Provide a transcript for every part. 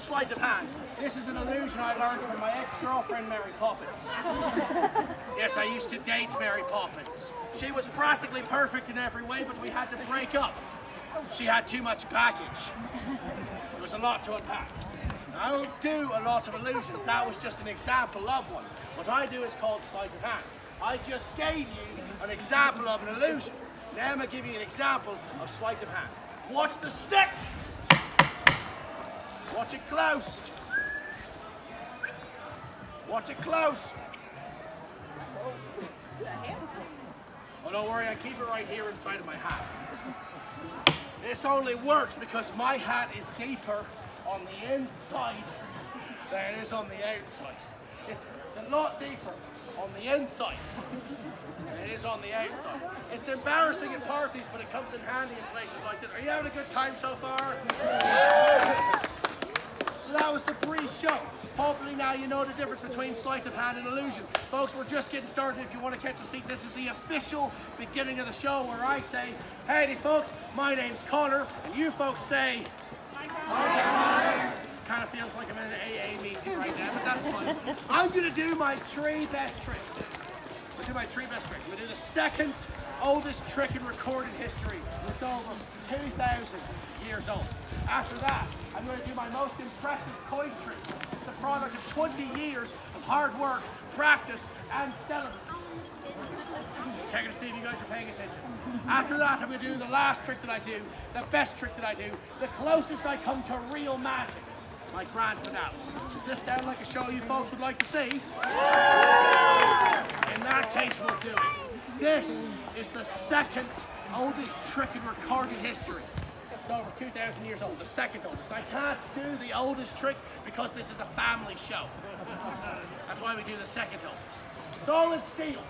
sleight of hand. This is an illusion I learned from my ex-girlfriend, Mary Poppins. Yes, I used to date Mary Poppins. She was practically perfect in every way, but we had to break up. She had too much baggage. There was a lot to unpack. I don't do a lot of illusions. That was just an example of one. What I do is called sleight of hand. I just gave you an example of an illusion. Now I'm going to give you an example of sleight of hand. Watch the stick. Watch it close. Watch it close. Oh, don't worry, I keep it right here inside of my hat. This only works because my hat is deeper on the inside than it is on the outside. It's a lot deeper on the inside than it is on the outside. It's embarrassing at parties, but it comes in handy in places like this. Are you having a good time so far? So that was the pre-show. Hopefully now you know the difference between sleight of hand and illusion. Folks, we're just getting started. If you want to catch a seat, this is the official beginning of the show where I say, "Howdy folks, my name's Connor," and you folks say, "Hi, Connor." Kind of feels like I'm in an AA meeting right now, but that's fine. I'm going to do my three best tricks. I'm going to do my three best tricks. I'm going to do the second oldest trick in recorded history. It's over 2,000 years old. After that, I'm going to do my most impressive coin trick. It's the product of 20 years of hard work, practice, and celibacy. Just checking to see if you guys are paying attention. After that, I'm going to do the last trick that I do, the best trick that I do, the closest I come to real magic, my grand finale. Does this sound like a show you folks would like to see? In that case, we'll do it. This is the second oldest trick in recorded history. It's over 2,000 years old, the second oldest. I can't do the oldest trick because this is a family show. That's why we do the second oldest. Solid steel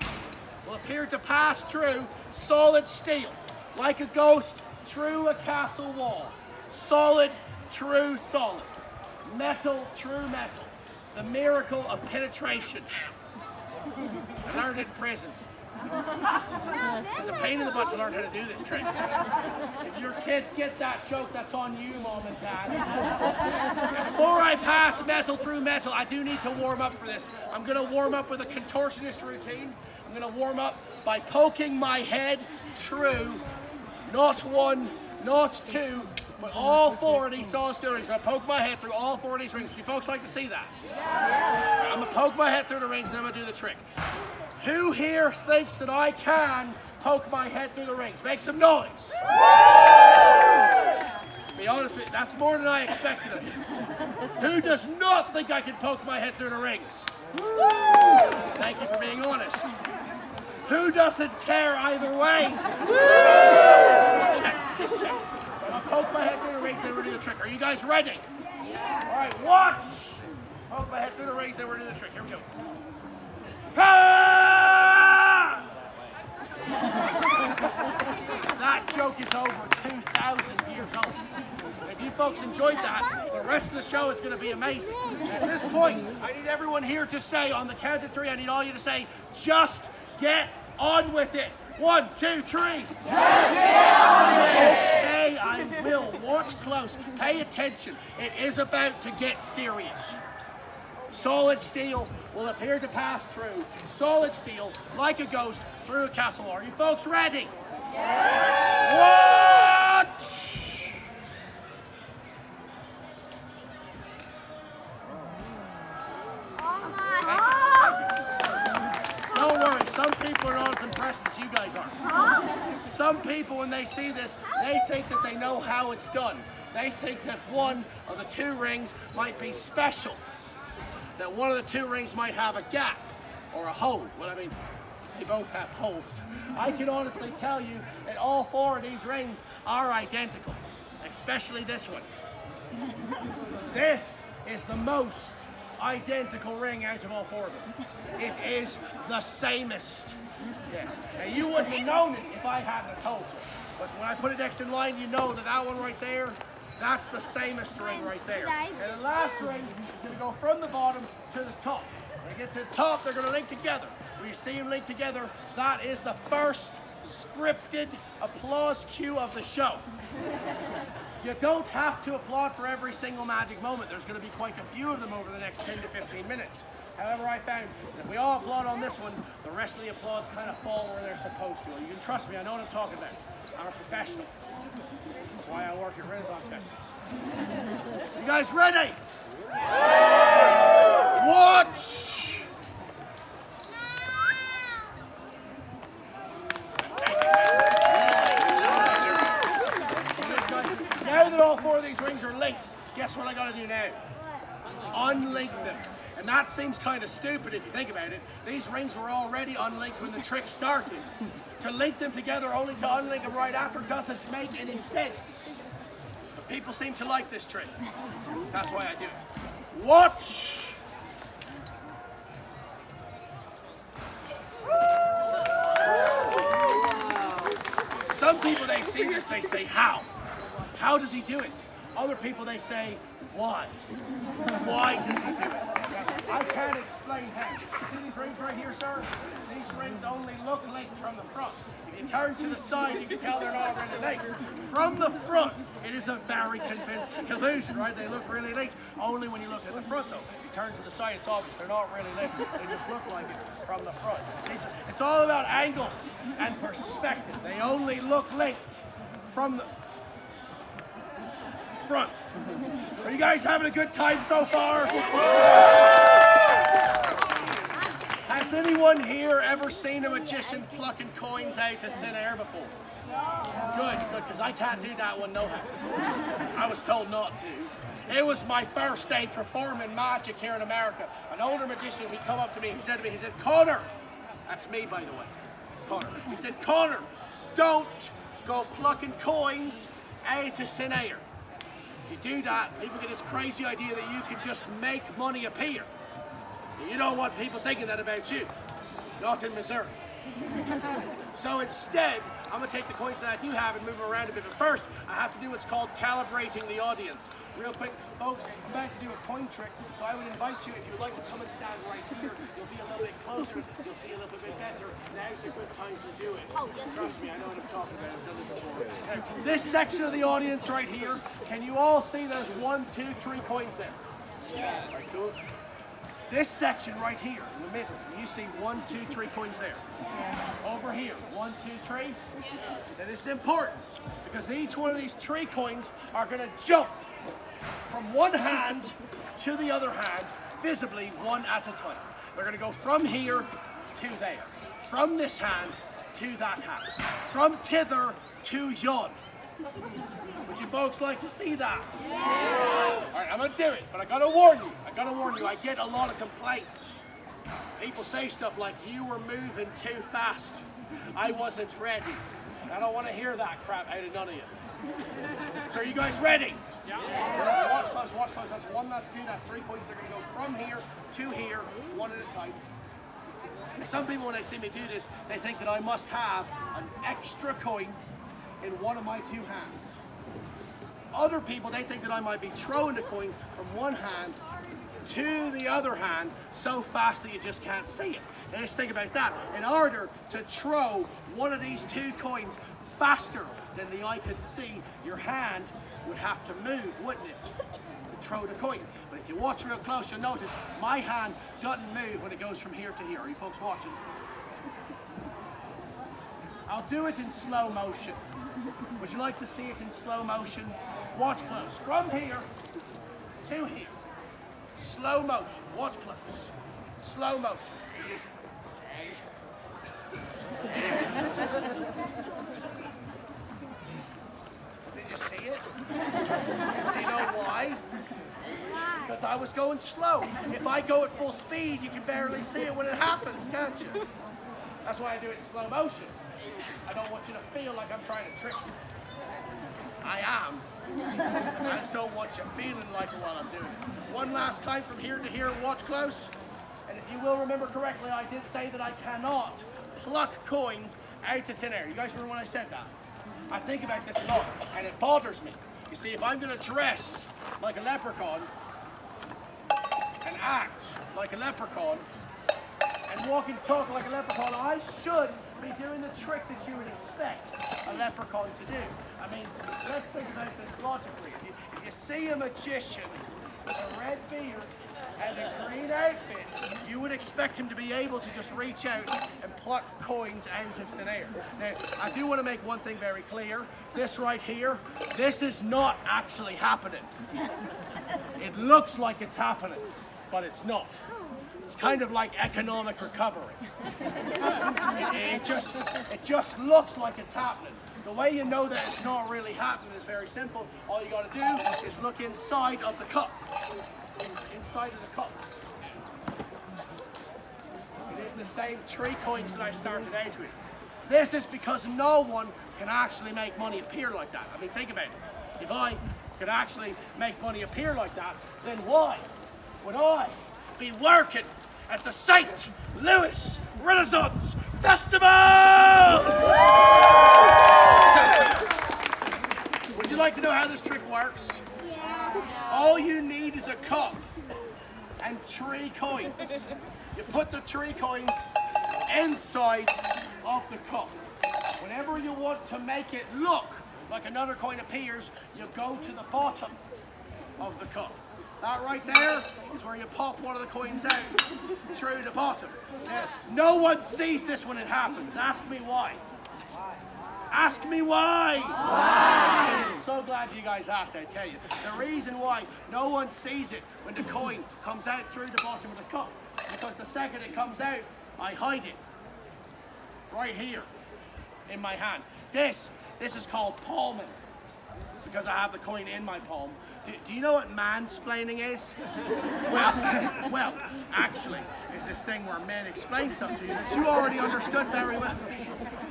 will appear to pass through solid steel, like a ghost through a castle wall. Solid, true solid. Metal, true metal. The miracle of penetration. I learned it in prison. It's a pain in the butt to learn how to do this trick. If your kids get that joke, that's on you, Mom and Dad. Before I pass metal through metal, I do need to warm up for this. I'm going to warm up with a contortionist routine. I'm going to warm up by poking my head through, not one, not two, but all four of these solid steel rings. I'm going to poke my head through all four of these rings. You folks like to see that? Yeah. I'm going to poke my head through the rings and then I'm going to do the trick. Who here thinks that I can poke my head through the rings? Make some noise. Be honest with you, that's more than I expected of you. Who does not think I can poke my head through the rings? Thank you for being honest. Who doesn't care either way? Just check, just check. So I'm gonna poke my head through the rings, then we're gonna do the trick. Are you guys ready? Yeah. All right, watch. Poke my head through the rings, then we're gonna do the trick. Here we go. Ah! That joke is over 2,000 years old. If you folks enjoyed that, the rest of the show is going to be amazing. At this point, I need everyone here to say, on the count of three, I need all you to say, just get on with it. 1, 2, 3. Just get on with it. Okay, I will. Watch close. Pay attention. It is about to get serious. Solid steel will appear to pass through solid steel like a ghost through a castle wall. Are you folks ready? Yeah. Watch! Don't worry, some people are not as impressed as you guys are. Some people, when they see this, they think that they know how it's done. They think that one of the two rings might be special. That one of the two rings might have a gap or a hole. Well, I mean, they both have holes. I can honestly tell you that all four of these rings are identical, especially this one. This is the most identical ring out of all four of them. It is the samest. Yes. Now, you wouldn't have known it if I hadn't have told you. But when I put it next in line, you know that that one right there, that's the samest ring right there. And the last ring is going to go from the bottom to the top. When they get to the top, they're going to link together. When you see them link together, that is the first scripted applause cue of the show. You don't have to applaud for every single magic moment. There's going to be quite a few of them over the next 10 to 15 minutes. However, I found that if we all applaud on this one, the rest of the applauds kind of fall where they're supposed to. You can trust me, I know what I'm talking about. I'm a professional. That's why I work at Renaissance Festival. You guys ready? Watch! Now that all four of these rings are linked, guess what I gotta do now? Unlink them. And that seems kind of stupid if you think about it. These rings were already unlinked when the trick started. To link them together only to unlink them right after doesn't make any sense. But people seem to like this trick. That's why I do it. Watch! Some people, they see this, they say, how? How does he do it? Other people, they say, why? Why does he do it? I can't explain how. You see these rings right here, sir? These rings only look linked from the front. If you turn to the side, you can tell they're not really linked. From the front, it is a very convincing illusion, right? They look really linked. Only when you look at the front, though. You turn to the side, it's obvious. They're not really linked. They just look like it from the front. It's all about angles and perspective. They only look linked from the front. Are you guys having a good time so far? Has anyone here ever seen a magician plucking coins out of thin air before? Good, because I can't do that one no how. I was told not to. It was my first day performing magic here in America. An older magician, he come up to me, he said, Connor, that's me by the way, Connor. He said, Connor, don't go plucking coins out of thin air. If you do that, people get this crazy idea that you can just make money appear. You don't want people thinking that about you. Not in Missouri. So instead, I'm going to take the coins that I do have and move them around a bit. But first, I have to do what's called calibrating the audience. Real quick, folks, I'm about to do a coin trick, so I would invite you, if you'd like to come and stand right here, you'll be a little bit closer, you'll see a little bit better. Now's a good time to do it. Oh, yes. Trust me, I know what I'm talking about. I've done this before. Now, this section of the audience right here, can you all see there's 1, 2, 3 coins there? Yes. Right, cool. This section right here in the middle, can you see 1, 2, 3 coins there? Yeah. Over here, 1, 2, 3. Now this is important because each one of these 3 coins are going to jump from one hand to the other hand, visibly one at a time. They're going to go from here to there, from this hand to that hand, from thither to yon. Would you folks like to see that? Yeah. All right, I'm going to do it, but I got to warn you. I get a lot of complaints. People say stuff like, you were moving too fast. I wasn't ready. I don't want to hear that crap out of none of you. So are you guys ready? Yeah. Watch close. That's 1, that's 2, that's 3 coins. They're going to go from here to here, one at a time. Some people, when they see me do this, they think that I must have an extra coin in one of my 2 hands. Other people, they think that I might be throwing the coin from one hand to the other hand so fast that you just can't see it. And let's think about that. In order to throw one of these 2 coins faster than the eye could see, your hand would have to move, wouldn't it, to throw the coin. But if you watch real close, you'll notice my hand doesn't move when it goes from here to here. Are you folks watching? I'll do it in slow motion. Would you like to see it in slow motion? Watch close. From here to here. Slow motion. Watch close. Slow motion. Did you see it? Do you know why? Because I was going slow. If I go at full speed, you can barely see it when it happens, can't you? That's why I do it in slow motion. I don't want you to feel like I'm trying to trick you. I am. I just don't want you feeling like it while I'm doing it. One last time from here to here, watch close. And if you will remember correctly, I did say that I cannot pluck coins out of thin air. You guys remember when I said that? I think about this a lot, and it bothers me. You see, if I'm going to dress like a leprechaun and act like a leprechaun, and walking talking like a leprechaun, I should be doing the trick that you would expect a leprechaun to do. I mean, let's think about this logically. If you see a magician with a red beard and a green outfit, you would expect him to be able to just reach out and pluck coins out of thin air. Now, I do want to make one thing very clear. This right here, this is not actually happening. It looks like it's happening, but it's not. It's kind of like economic recovery. It just looks like it's happening. The way you know that it's not really happening is very simple. All you got to do is look inside of the cup. Inside of the cup. It is the same 3 coins that I started out with. This is because no one can actually make money appear like that. I mean, think about it. If I could actually make money appear like that, then why would I be working at the St. Louis Renaissance Festival? Would you like to know how this trick works? Yeah. All you need is a cup and 3 coins. You put the 3 coins inside of the cup. Whenever you want to make it look like another coin appears, you go to the bottom of the cup. That right there is where you pop one of the coins out through the bottom. Now, no one sees this when it happens. Ask me why. Ask me why. Why? I'm so glad you guys asked, I tell you. The reason why no one sees it when the coin comes out through the bottom of the cup, because the second it comes out, I hide it right here in my hand. This is called palming, because I have the coin in my palm. Do you know what mansplaining is? Well, actually, it's this thing where men explain stuff to you that you already understood very well.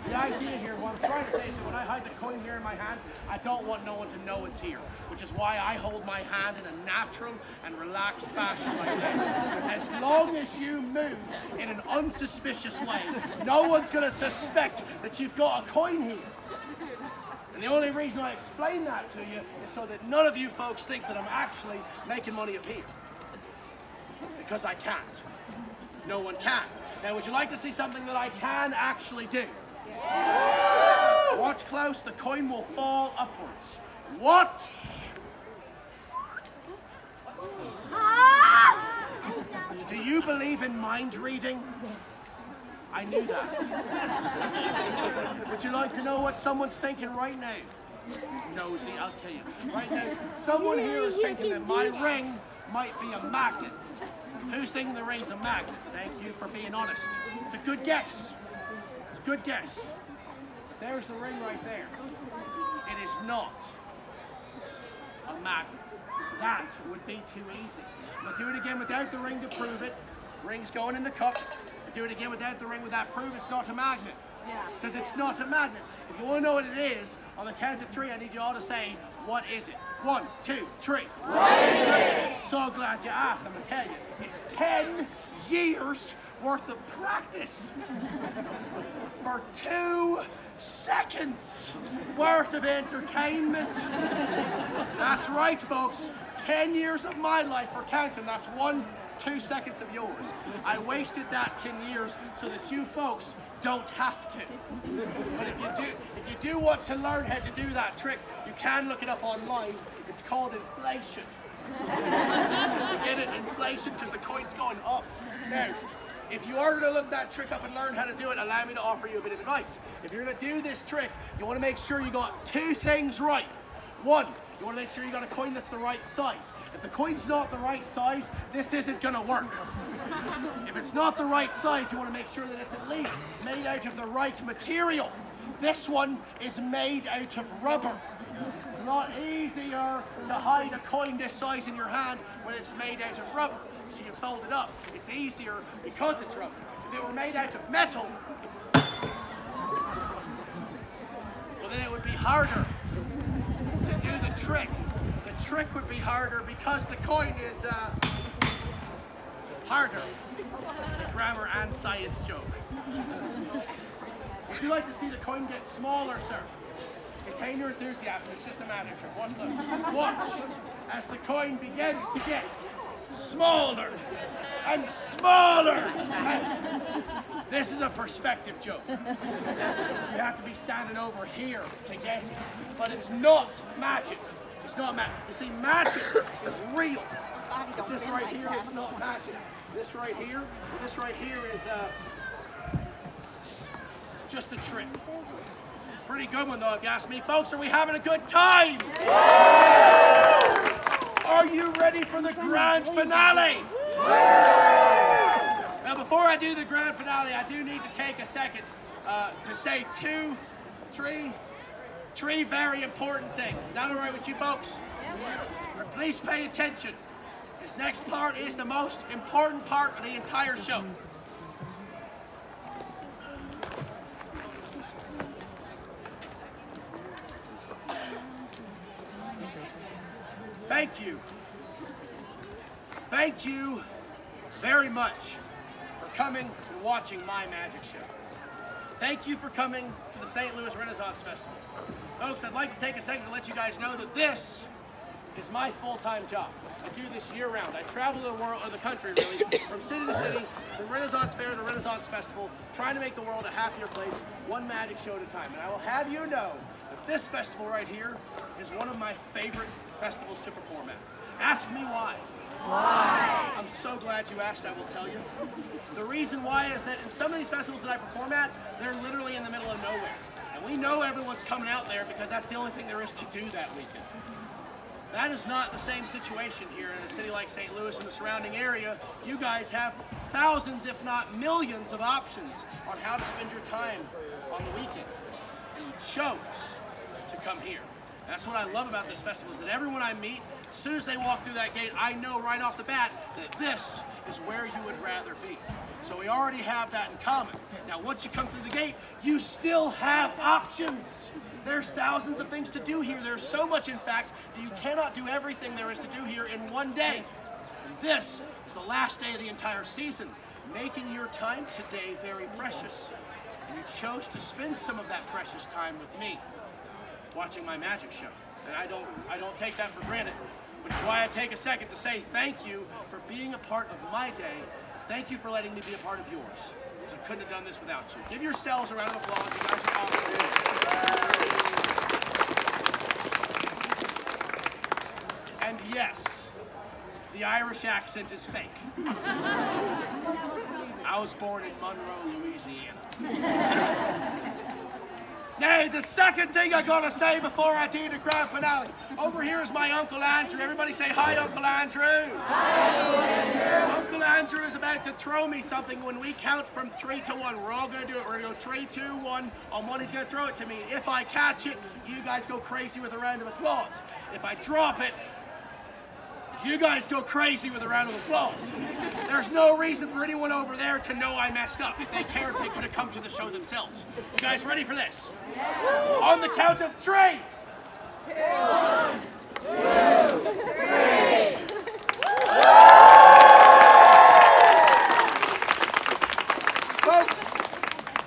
The idea here, what I'm trying to say is that when I hide the coin here in my hand, I don't want no one to know it's here, which is why I hold my hand in a natural and relaxed fashion like this. As long as you move in an unsuspicious way, no one's going to suspect that you've got a coin here. And the only reason I explain that to you is so that none of you folks think that I'm actually making money appear. Because I can't. No one can. Now, would you like to see something that I can actually do? Yeah. Watch close, the coin will fall upwards. Watch! Do you believe in mind reading? I knew that. Would you like to know what someone's thinking right now? Nosy, I'll tell you. Right now, someone here is thinking that my ring might be a magnet. Who's thinking the ring's a magnet? Thank you for being honest. It's a good guess. It's a good guess. There's the ring right there. It is not a magnet. That would be too easy. I'm going to do it again without the ring to prove it. Ring's going in the cup. Do it again without the ring, with that prove it's not a magnet. Yeah. Because it's not a magnet. If you want to know what it is, on the count of 3, I need you all to say, what is it? 1, 2, 3. What is it? I'm so glad you asked. I'm going to tell you. It's 10 years worth of practice for 2 seconds worth of entertainment. That's right, folks. 10 years of my life for counting. That's 2 seconds of yours. I wasted that 10 years so that you folks don't have to. But if you do want to learn how to do that trick, you can look it up online. It's called inflation. You get it? Inflation, because the coin's going up. Now, if you are going to look that trick up and learn how to do it, allow me to offer you a bit of advice. If you're going to do this trick, you want to make sure you got 2 things right. 1, you want to make sure you got a coin that's the right size. If the coin's not the right size, this isn't going to work. If it's not the right size, you want to make sure that it's at least made out of the right material. This one is made out of rubber. It's a lot easier to hide a coin this size in your hand when it's made out of rubber. So you fold it up. It's easier because it's rubber. If it were made out of metal, well, then it would be harder to do the trick. The trick would be harder because the coin is harder. It's a grammar and science joke. Would you like to see the coin get smaller, sir? Contain your enthusiasm, it's just a matter of trick. Watch close. Watch as the coin begins to get smaller and smaller. This is a perspective joke. You have to be standing over here to get it. But it's not magic. It's not magic. You see, magic is real. But this right here is not magic. This right here is just a trick. Pretty good one though, if you ask me. Folks, are we having a good time? Are you ready for the grand finale? Now, before I do the grand finale, I do need to take a second to say three very important things. Is that all right with you folks? Please pay attention. This next part is the most important part of the entire show. Thank you. Thank you very much for coming and watching my magic show. Thank you for coming to the St. Louis Renaissance Festival. Folks, I'd like to take a second to let you guys know that this is my full-time job. I do this year-round. I travel the world, or the country really, from city to city, from Renaissance Fair to Renaissance Festival, trying to make the world a happier place, one magic show at a time. And I will have you know that this festival right here is one of my favorite festivals to perform at. Ask me why. Why? I'm so glad you asked, I will tell you. The reason why is that in some of these festivals that I perform at, they're literally in the middle of nowhere. And we know everyone's coming out there because that's the only thing there is to do that weekend. That is not the same situation here in a city like St. Louis and the surrounding area. You guys have thousands, if not millions, of options on how to spend your time on the weekend. And you chose to come here. That's what I love about this festival, is that everyone I meet, as soon as they walk through that gate, I know right off the bat that this is where you would rather be. So we already have that in common. Now, once you come through the gate, you still have options. There's thousands of things to do here. There's so much, in fact, that you cannot do everything there is to do here in one day. And this is the last day of the entire season, making your time today very precious. And you chose to spend some of that precious time with me, watching my magic show. And I don't take that for granted, which is why I take a second to say thank you for being a part of my day. Thank you for letting me be a part of yours. I couldn't have done this without you. Give yourselves a round of applause. You guys are awesome. And yes, the Irish accent is fake. I was born in Monroe, Louisiana. Now, the second thing I gotta say before I do the grand finale. Over here is my Uncle Andrew. Everybody say hi, Uncle Andrew. Hi, Uncle Andrew. Uncle Andrew is about to throw me something. When we count from 3 to 1, we're all gonna do it. We're gonna go 3, 2, 1. On one, he's gonna throw it to me. If I catch it, you guys go crazy with a round of applause. If I drop it, you guys go crazy with a round of applause. There's no reason for anyone over there to know I messed up. If they cared, they could have come to the show themselves. You guys ready for this? Yeah. On the count of 3. 1, 2, 3. Folks,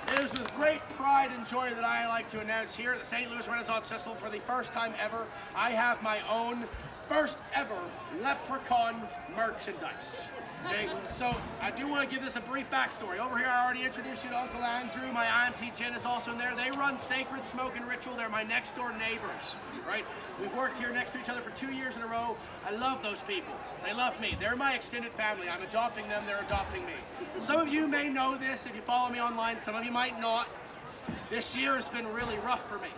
it is with great pride and joy that I like to announce here at the St. Louis Renaissance Festival, for the first time ever, I have my own first ever Leprechaun merchandise. Okay, so I do want to give this a brief backstory. Over here, I already introduced you to Uncle Andrew. My Auntie Jen is also in there. They run Sacred Smoke and Ritual. They're my next door neighbors, right? We've worked here next to each other for 2 years in a row. I love those people. They love me. They're my extended family. I'm adopting them. They're adopting me. Some of you may know this if you follow me online. Some of you might not. This year has been really rough for me.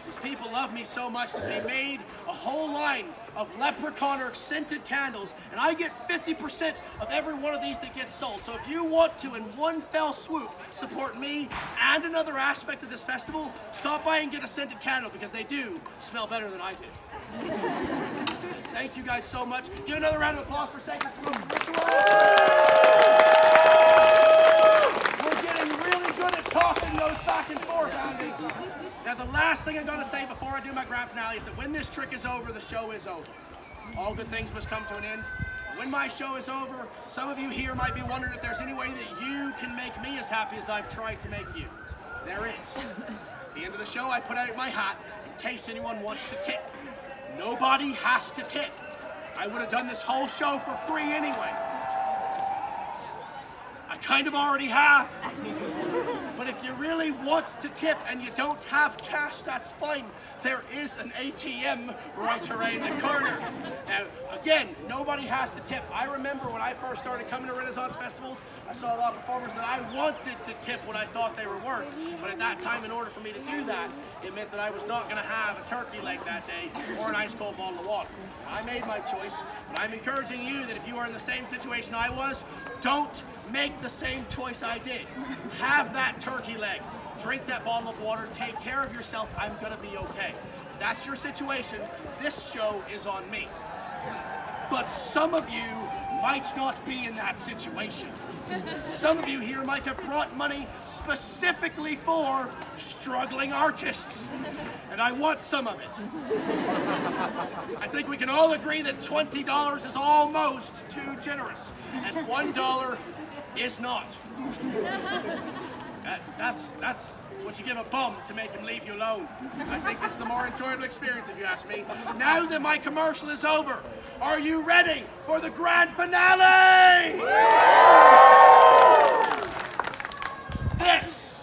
These people love me so much that they made a whole line of Leprechaun or scented candles, and I get 50% of every one of these that gets sold. So if you want to, in one fell swoop, support me and another aspect of this festival, stop by and get a scented candle, because they do smell better than I do. Thank you guys so much. Give another round of applause for Sacred Smoke and Ritual. We're getting really good at tossing those back and forth, Andy. Now, the last thing I'm going to say before I do my grand finale is that when this trick is over, the show is over. All good things must come to an end. When my show is over, some of you here might be wondering if there's any way that you can make me as happy as I've tried to make you. There is. At the end of the show, I put out my hat in case anyone wants to tip. Nobody has to tip. I would have done this whole show for free anyway. I kind of already have. But if you really want to tip and you don't have cash, that's fine. There is an ATM right around the corner. Now, again, nobody has to tip. I remember when I first started coming to Renaissance festivals, I saw a lot of performers that I wanted to tip what I thought they were worth. But at that time, in order for me to do that, it meant that I was not going to have a turkey leg that day or an ice cold bottle of water. I made my choice, but I'm encouraging you that if you are in the same situation I was, don't make the same choice I did. Have that turkey leg, drink that bottle of water, take care of yourself. I'm gonna be okay. That's your situation. This show is on me. But some of you might not be in that situation. Some of you here might have brought money specifically for struggling artists, and I want some of it. I think we can all agree that $20 is almost too generous, and $1 is not. That's what you give a bum to make him leave you alone. I think this is a more enjoyable experience if you ask me. Now that my commercial is over, are you ready for the grand finale? This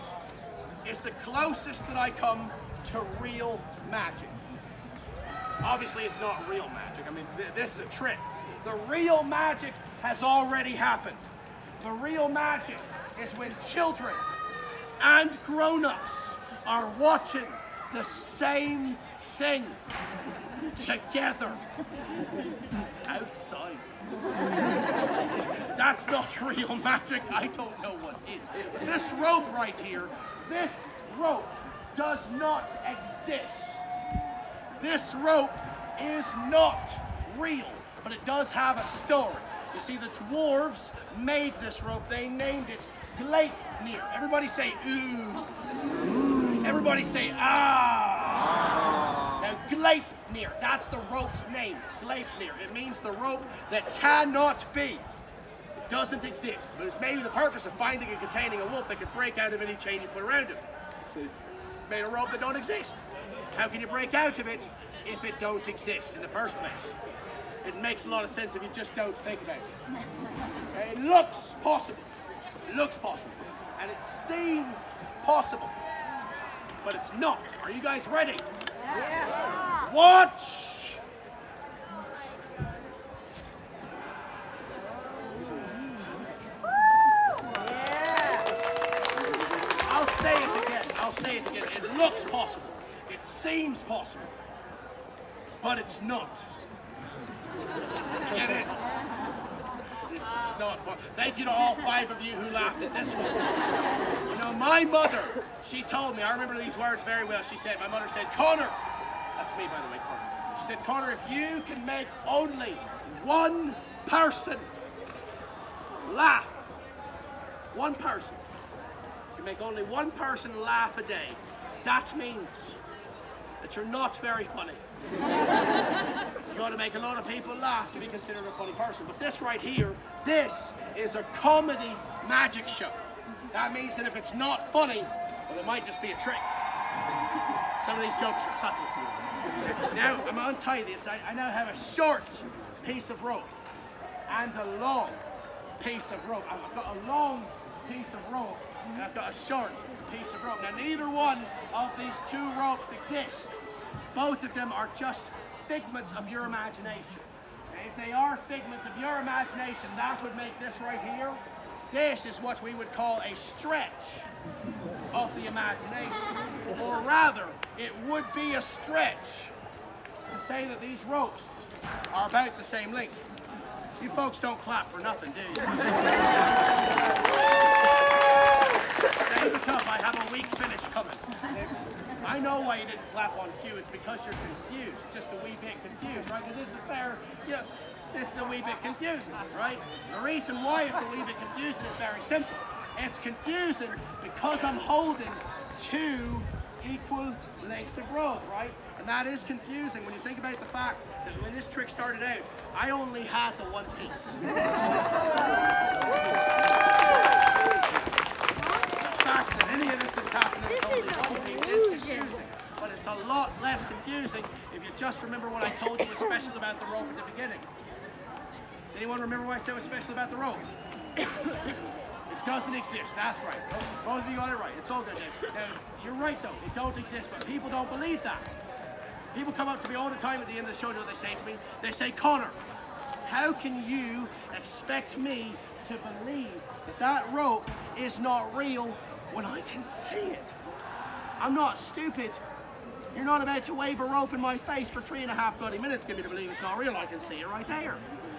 is the closest that I come to real magic. Obviously it's not real magic. I mean, this is a trick. The real magic has already happened. The real magic is when children and grown-ups are watching the same thing together outside. That's not real magic. I don't know what is. This rope right here, this rope does not exist. This rope is not real, but it does have a story. You see, the dwarves made this rope. They named it Gleipnir. Everybody say ooh. Everybody say ah. Now, Gleipnir, that's the rope's name, Gleipnir. It means the rope that cannot be. It doesn't exist, but it's made with the purpose of binding and containing a wolf that can break out of any chain you put around him. So they made a rope that don't exist. How can you break out of it if it don't exist in the first place? It makes a lot of sense if you just don't think about it. It looks possible. It looks possible. And it seems possible. But it's not. Are you guys ready? Yeah. Watch! I'll say it again. I'll say it again. It looks possible. It seems possible. But it's not. Get it? It's not. Thank you to all 5 of you who laughed at this one. You know, my mother, she told me, I remember these words very well. She said, my mother said, Connor, that's me by the way, Connor. She said, Connor, if you can make only one person laugh, one person, you can make only one person laugh a day, that means that you're not very funny. You got to make a lot of people laugh to be considered a funny person. But this right here, this is a comedy magic show. That means that if it's not funny, well, it might just be a trick. Some of these jokes are subtle. Now, I'm going to untie this. I now have a short piece of rope and a long piece of rope. I've got a long piece of rope and I've got a short piece of rope. Now, neither one of these 2 ropes exist. Both of them are just figments of your imagination. And if they are figments of your imagination, that would make this right here, this is what we would call a stretch of the imagination. Or rather, it would be a stretch to say that these ropes are about the same length. You folks don't clap for nothing, do you? Save it up, I have a weak finish coming. I know why you didn't clap on cue. It's because you're confused, just a wee bit confused, right? Because this is fair, yeah, this is a wee bit confusing, right? The reason why it's a wee bit confusing is very simple. It's confusing because I'm holding 2 equal lengths of rope, right? And that is confusing when you think about the fact that when this trick started out, I only had the one piece. The fact that any of this is happening with only one piece is confusing, but it's a lot less confusing if you just remember what I told you was special about the rope at the beginning. Does anyone remember what I said was special about the rope? It doesn't exist, that's right. Both of you got it right, it's all good. Now, you're right though, it don't exist, but people don't believe that. People come up to me all the time at the end of the show, you know what they say to me? They say, Connor, how can you expect me to believe that that rope is not real when I can see it? I'm not stupid. You're not about to wave a rope in my face for 3.5 bloody minutes, get me to believe it's not real. I can see it right there.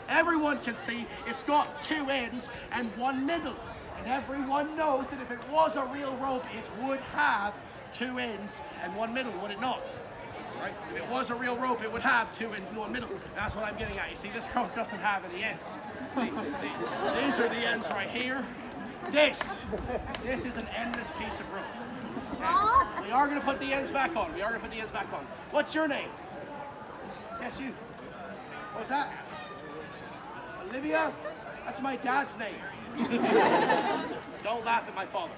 Everyone can see it's got 2 ends and 1 middle. And everyone knows that if it was a real rope, it would have 2 ends and 1 middle, would it not? Right? If it was a real rope, it would have 2 ends and 1 middle. That's what I'm getting at. You see, this rope doesn't have any ends. See, these are the ends right here. This is an endless piece of rope. Okay. We are going to put the ends back on. What's your name? Yes, you. What's that? Olivia? That's my dad's name. Don't laugh at my father.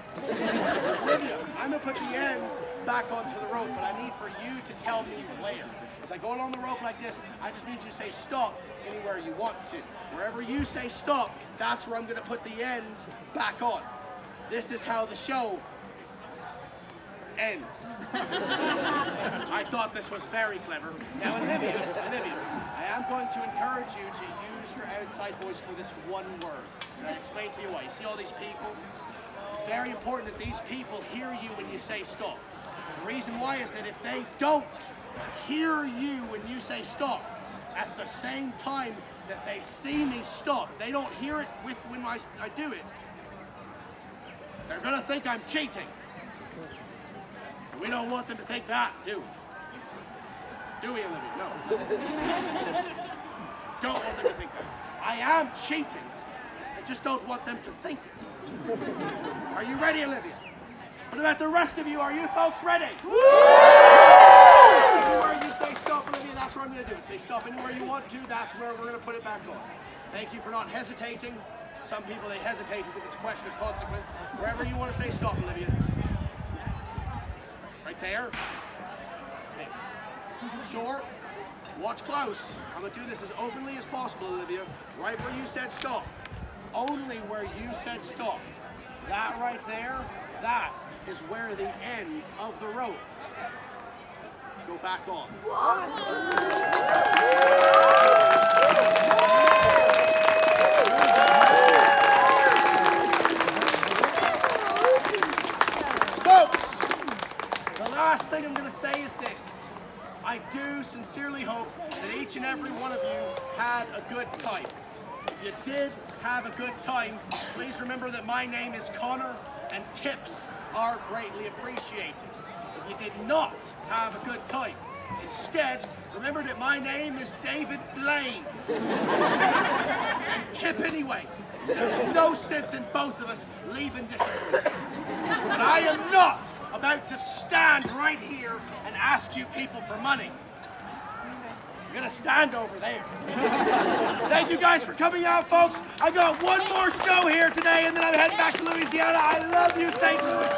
Olivia, I'm going to put the ends back onto the rope, but I need for you to tell me where. As I go along the rope like this, I just need you to say stop anywhere you want to. Wherever you say stop, that's where I'm going to put the ends back on. This is how the show ends. I thought this was very clever. Now, Olivia, I am going to encourage you to use your outside voice for this one word. And I'll explain to you why. You see all these people? It's very important that these people hear you when you say stop. The reason why is that if they don't hear you when you say stop, at the same time that they see me stop, they don't hear it when I do it, they're gonna think I'm cheating. We don't want them to think that, do we? Do we, Olivia? No. Don't want them to think that. I am cheating. I just don't want them to think it. Are you ready, Olivia? What about the rest of you? Are you folks ready? Anywhere you say stop, Olivia, that's what I'm going to do. Say stop anywhere you want to, that's where we're going to put it back on. Thank you for not hesitating. Some people, they hesitate as if it's a question of consequence. Wherever you want to say stop, Olivia. Right there. Okay. Sure. Watch close. I'm going to do this as openly as possible, Olivia. Right where you said stop. Only where you said stop. That right there, that is where the ends of the rope go back on. Folks, the last thing I'm going to say is this. I do sincerely hope that each and every one of you had a good time. If you did have a good time, please remember that my name is Connor and tips are greatly appreciated. If you did not have a good time, instead, remember that my name is David Blaine. And tip anyway. There's no sense in both of us leaving disappointed. But I am not about to stand right here and ask you people for money. I'm gonna stand over there. Thank you guys for coming out, folks. I've got one more show here today, and then I'm heading back to Louisiana. I love you, St. Louis.